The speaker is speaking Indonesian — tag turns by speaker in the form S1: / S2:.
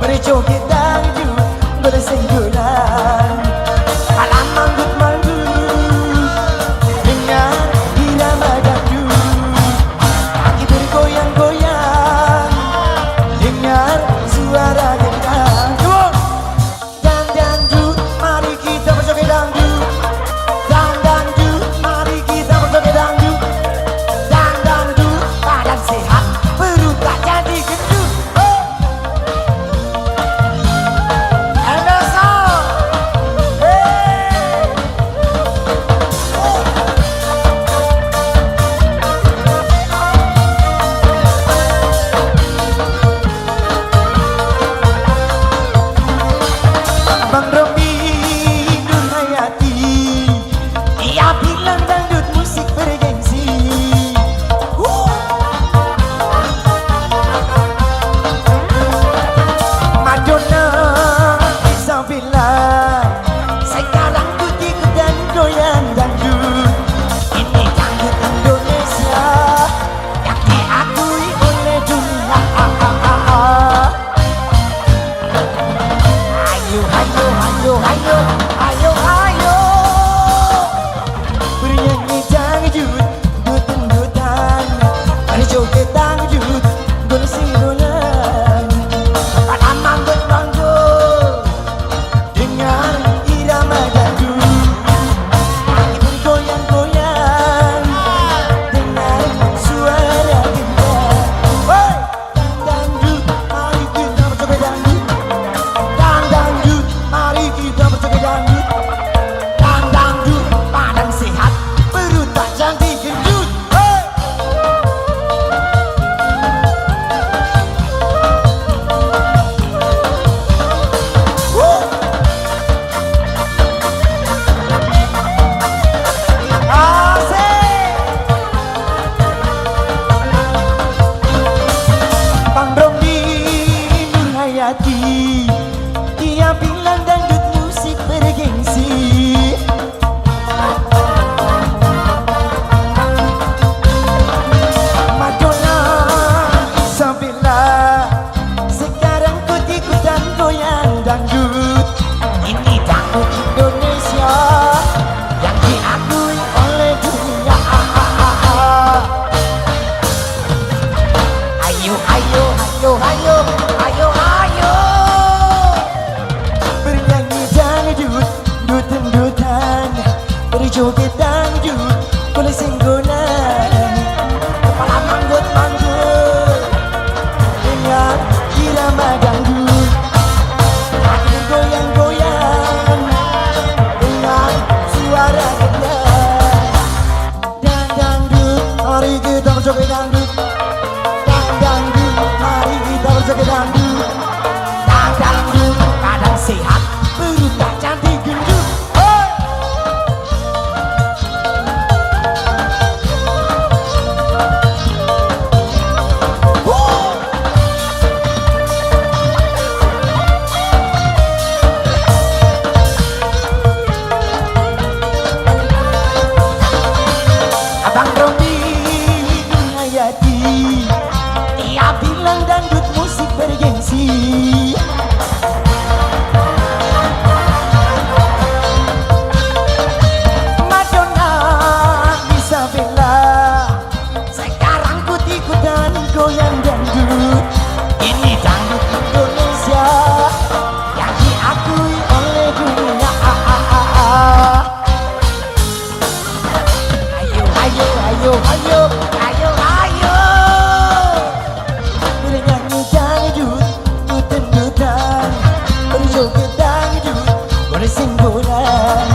S1: Berjoget dangdut bersenggolan, alam manggut-manggut dengan irama dangdut. Kaki bergoyang-goyang dengar suara gendang. Dan dangdut, mari kita berjoget dangdut. Dan dangdut, mari kita berjoget dangdut. Dan dangdut, badan sehat, perut tak jadi gendut. Bang Robi Nur Hayati, dia bilang dangdut musik bergengsi. Madonna Isabella, sekarang ku ikutan goyang dangdut. Ini dangdut Indonesia yang diakui oleh dunia. Ayo, ayo, ayo, ayo, ayo, ayo, bernyanyi dangdut, dut-dutan, berjoget dangdut, bersinggungan, pada manggut-manggut dengan irama dangdut. Kaki bergoyang-goyang dengan suara gendang. Woi, dangdut, mari kita berjoget dangdut. Dangdut, mari kita berjoget dangdut. Dangdut, badan sehat, perut tak jadi gendut. Asik. Bang Robi Nur Hayati, dia bilang dangdut musik bergengsi. Madonna Isabella, sekarang ku ikutan goyang dangdut. Ini dangdut Indonesia yang diakui oleh dunia. Ayo, ayo, ayo, ayo, ayo, ayo, bernyanyi dangdut, dut-dutan, berjoget dangdut, bersinggungan, kepala manggut-manggut dengan irama dangdut. Kaki bergoyang-goyang dengan suara gendang. Dan dangdut, mari kita berjoget dangdut. Dan dangdut, mari kita berjoget dangdut. Dan dangdut, badan sehat, perut tak jadi gendut. Abang Robi Nur Hayati, dia bilang dangdut musik bergengsi. Madonna Isabella, sekarang ku ikutan goyang dangdut. Ini dangdut Indonesia yang diakui oleh dunia. Ayo, ayo, ayo, ayo, ayo, ayo, bernyanyi dangdut, dut-dutan, berjoget dangdut, bersinggungan,